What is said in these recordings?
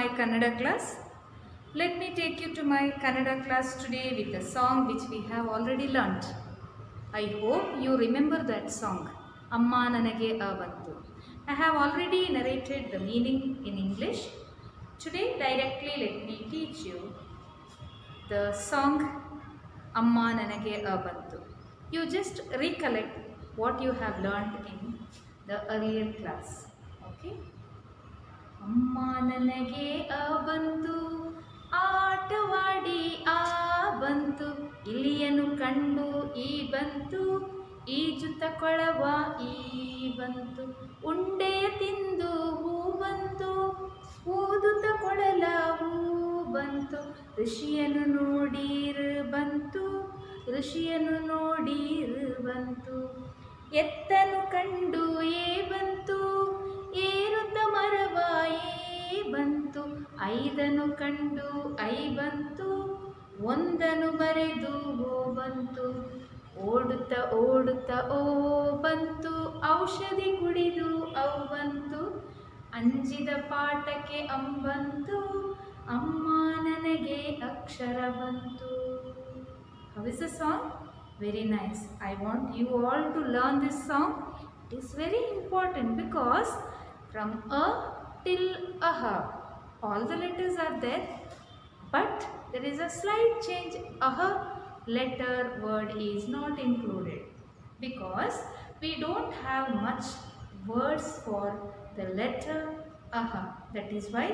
my Kannada class. Let me take you to my Kannada class today with a song which we have already learnt. I hope you remember that song, Amma Nanage Avantu. I have already narrated the meaning in English. Today directly let me teach you the song Amma Nanage Avantu. You just recollect what you have learned in the earlier class. Okay? ಅಮ್ಮ ನನಗೆ ಆ ಬಂತು ಆಟವಾಡಿ ಆ ಬಂತು ಇಲಿಯನ್ನು ಕಂಡು ಈ ಬಂತು ಈಜುತ್ತ ಕೊಳವ ಈ ಬಂತು ಉಂಡೆಯ ತಿಂದು ಹೂ ಬಂತು ಊದುತ್ತ ಕೊಳಲ ಹೂ ಬಂತು ಋಷಿಯನ್ನು ನೋಡೀರ್ ಬಂತು ಋಷಿಯನ್ನು ನೋಡೀರ್ ಬಂತು ಎತ್ತನು ಕಂಡು ಏ ಬಂತು ಏರುತ್ತ ಮರವ ಏ ಬಂತು ಐದನು ಕಂಡು ಐ ಬಂತು ಒಂದನು ಬರೆದು ಓ ಬಂತು ಓಡುತ್ತ ಓಡುತ್ತ ಓ ಬಂತು ಔಷಧಿ ಕುಡಿದು ಅವು ಬಂತು ಅಂಜಿದ ಪಾಠಕ್ಕೆ ಅಂಬಂತು ಅಮ್ಮ ನನಗೆ ಅಕ್ಷರ ಬಂತು. How is the song? Very nice. I want you all to learn this song. It is very important because from A till Aha, all the letters are there, but there is a slight change. Aha letter word is not included because we don't have much words for the letter Aha. That is why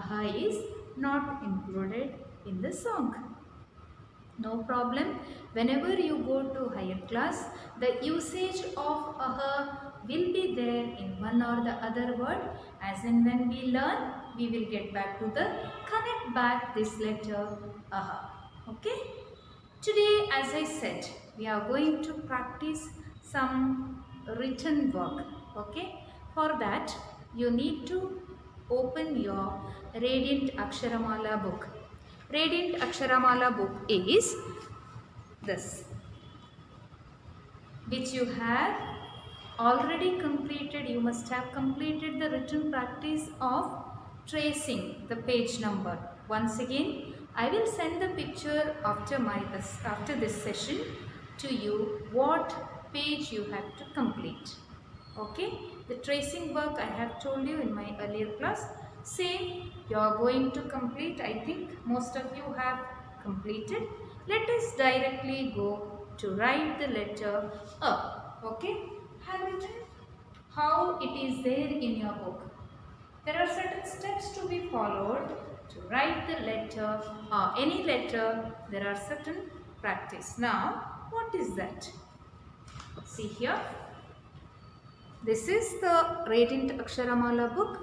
Aha is not included in the song. No problem. Whenever you go to higher class, the usage of aha will be there in one or the other word. As in when we learn, we will get back to the connect back this letter aha. Okay. Today, as I said, we are going to practice some written work. Okay. For that, you need to open your Radiant Aksharamala book. Radiant Aksharamala book is this, which you have already completed. You must have completed the written practice of tracing the page number. Once again, I will send the picture after this session to you what page you have to complete. Okay, the tracing work I have told you in my earlier class. Same you are going to complete. I think most of you have completed. Let us directly go to write the letter A. Okay, have written how it is there in your book. There are certain steps to be followed to write the letter A. Any letter, there are certain practice. Now, what is that? See here. This is the Radiant Aksharamala book.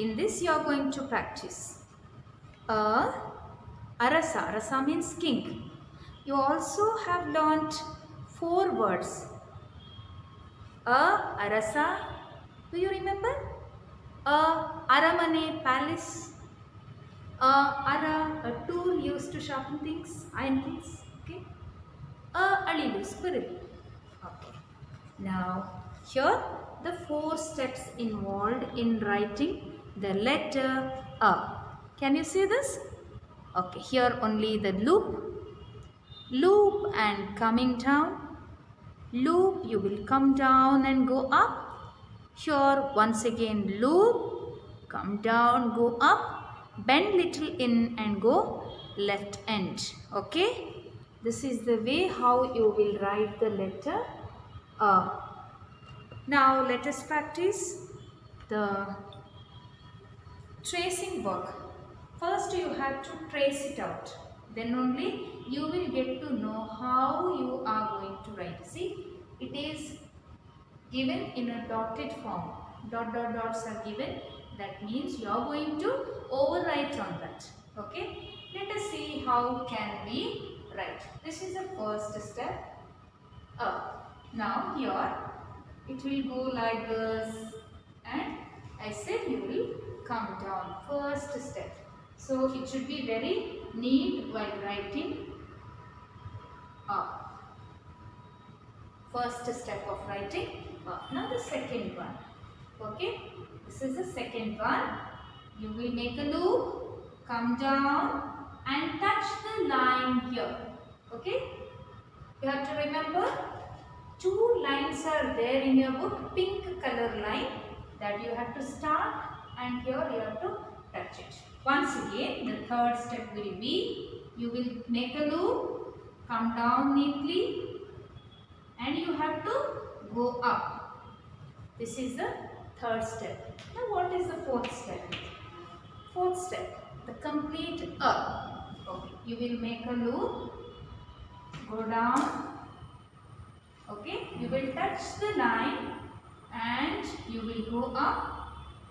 In this you are going to practice. Arasa. Arasa means king. You also have learnt 4 words. Arasa. Do you remember? Aramane, palace. Ara, a tool used to sharpen things, iron things. Okay. Alilu, squirrel. Okay. Now, here the 4 steps involved in writing the letter A. Can you see this? Okay, here only the loop and coming down. Loop, you will come down and go up. Here once again loop, come down, go up, bend little in and go left end. Okay, this is the way how you will write the letter A. Now let us practice the tracing work. First you have to trace it out. Then only you will get to know how you are going to write. See, it is given in a dotted form. Dots are given. That means you are going to overwrite on that. Okay. Let us see how can we write. This is the first step. Now here it will go like this, and I said you will come down. First step. So it should be very neat while writing. First step of writing. Now the second one. Okay, this is the second one. You will make a loop, come down and touch the line here. Okay? You have to remember, two lines are there in your book, pink color line that you have to start, and here you have to touch it. Once again, the third step will be, you will make a loop, come down neatly, and you have to go up. This is the third step. Now what is the fourth step? Fourth step, the complete up. Okay, you will make a loop, go down. Okay, you will touch the line and you will go up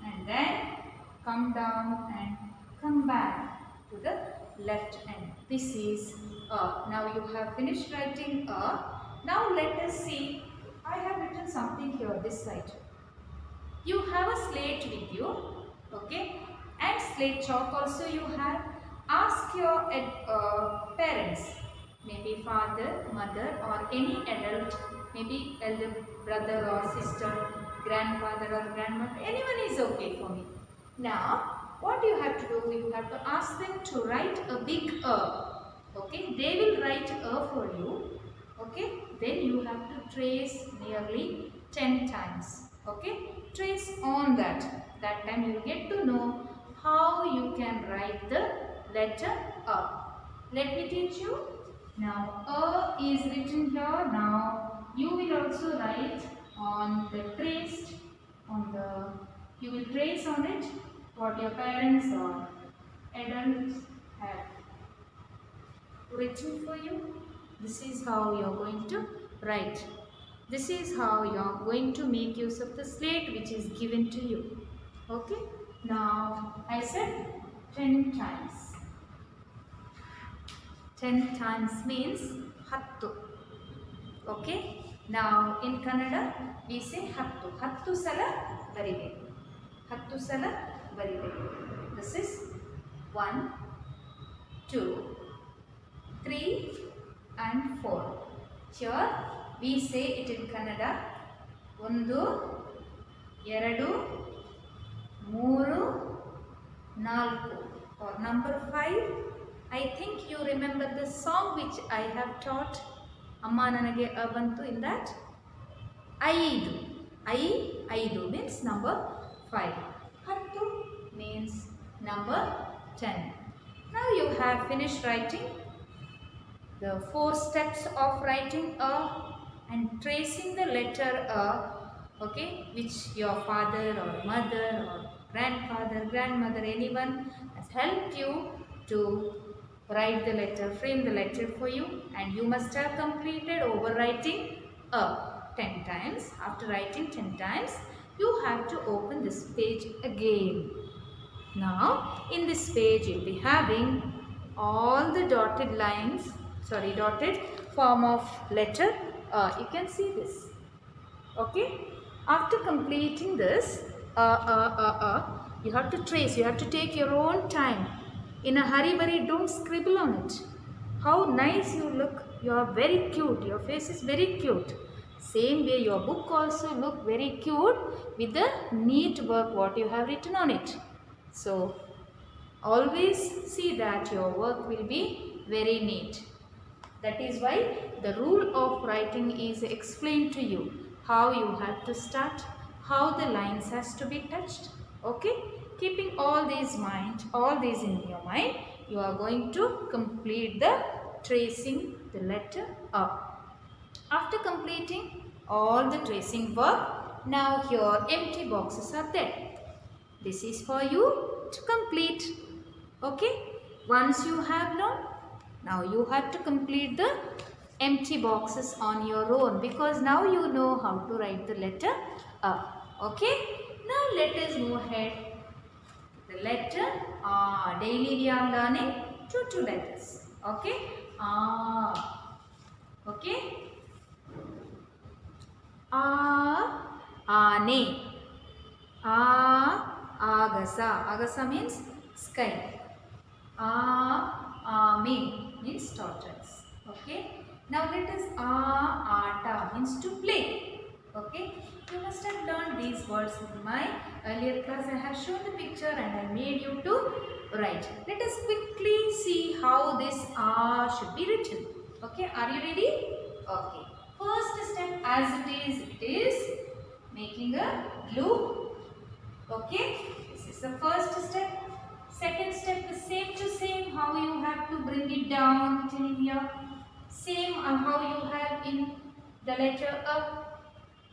and then come down and come back to the left end. This is a. Now you have finished writing a. Now let us see. I have written something here this side. You have a slate with you, okay, and slate chalk also you have. Ask your parents, maybe father, mother or any adult, maybe elder brother or sister, grandfather or grandmother, anyone is okay for me. Now, what you have to do, you have to ask them to write a big A. Okay, they will write A for you. Okay, then you have to trace nearly 10 times. Okay, trace on that. That time you will get to know how you can write the letter A. Let me teach you. Now, A is written here. Now, you will also write on the traced, you will trace on it what your parents or adults have written for you. This is how you are going to write. This is how you are going to make use of the slate which is given to you. Okay. Now, I said 10 times. 10 times means hattu. Okay. Now in Kannada we say hattu. Hattu sala baribe. Hattu sala baribe. This is 1, 2, 3 and 4. Here we say it in Kannada. 1, 2, 3, 4. For number 5, I think you remember the song which I have taught, Amma Nanage Avantu, in that. Aidu means number 5. Hattu means number 10. Now you have finished writing the 4 steps of writing A and tracing the letter A, okay, which your father or mother or grandfather, grandmother, anyone has helped you to write the letter, frame the letter for you, and you must have completed overwriting A 10 times. After writing 10 times, you have to open this page again. Now, in this page, you will be having all the dotted lines, dotted form of letter A. You can see this. Okay. After completing this, you have to trace, you have to take your own time. In a hurry, don't scribble on it. How nice you look. You are very cute. Your face is very cute. Same way your book also look very cute with the neat work what you have written on it. So, always see that your work will be very neat. That is why the rule of writing is explained to you. How you have to start, how the lines has to be touched. Okay? Keeping all these in your mind, you are going to complete the tracing the letter A. After completing all the tracing work, now your empty boxes are there. This is for you to complete. Okay? Once you have learned, now you have to complete the empty boxes on your own, because now you know how to write the letter A. Okay? Now let us move ahead. The letter A. Daily we are learning two letters. Okay? A. Okay? Aane. Agasa. Agasa means sky. Ame means tortoise. Okay? Now let us Aata means to play. Okay? You must have learned these words in my earlier class. I have shown the picture and I made you to Right. Let us quickly see how this should be written. Okay, are you ready? Okay. First step as it is making a loop. Okay, this is the first step. Second step is same to same, how you have to bring it down till here. Same how you have in the letter A.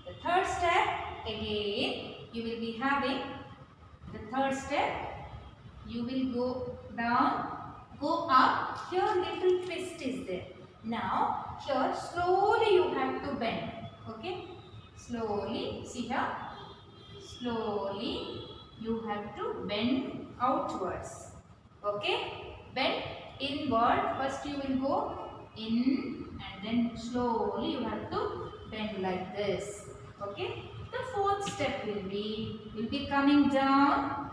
The third step, again, you will be having the third step. You will go down, go up. Here little twist is there. Now, here slowly you have to bend. Okay, slowly, see here. Slowly you have to bend outwards. Okay, bend inward. First you will go in and then slowly you have to bend like this. Okay, the fourth step will be coming down,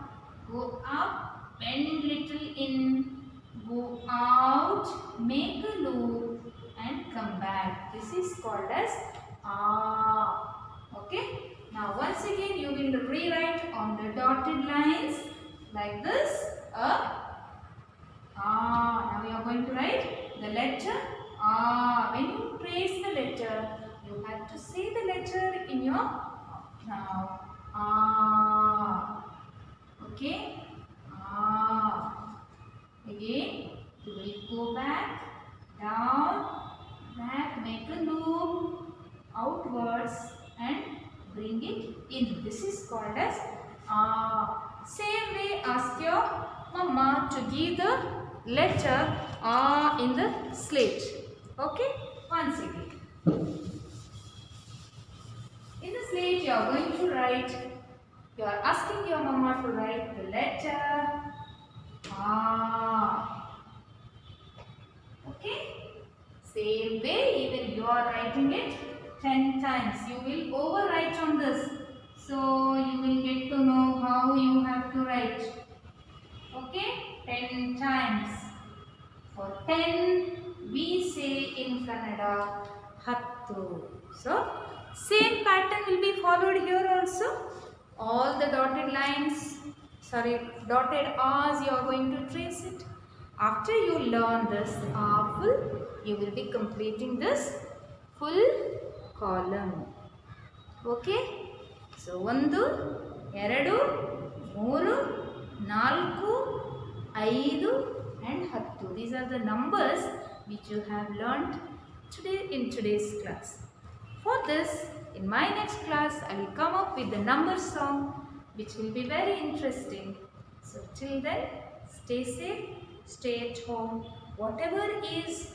go up, bend little in, go out, make a loop and come back. This is called as okay. Now once again you will rewrite on the dotted lines like this. Now you are going to write the letter When you trace the letter, you have to say the letter in your mouth. Now okay. Again you will go back, down, back, make a loop outwards and bring it in. This is called as Same way ask your mama to give the letter in the slate. Okay, once again. In the slate you are going to write, you are asking your mama to write the letter okay. Same way even you are writing it 10 times. You will overwrite on this. So you will get to know how you have to write. Okay, 10 times. For 10 we say in Kannada hattu. So same pattern will be followed here also. All the dotted lines, dotted R's you are going to trace it. After you learn this full, you will be completing this full column. Okay? So, 1, 2, 3, 4, 5 and 10. These are the numbers which you have learnt today in today's class. For this, in my next class, I will come up with the number song which will be very interesting. So, till then, stay safe, stay at home. Whatever is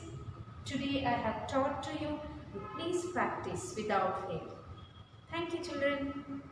today I have taught to you, please practice without fail. Thank you, children.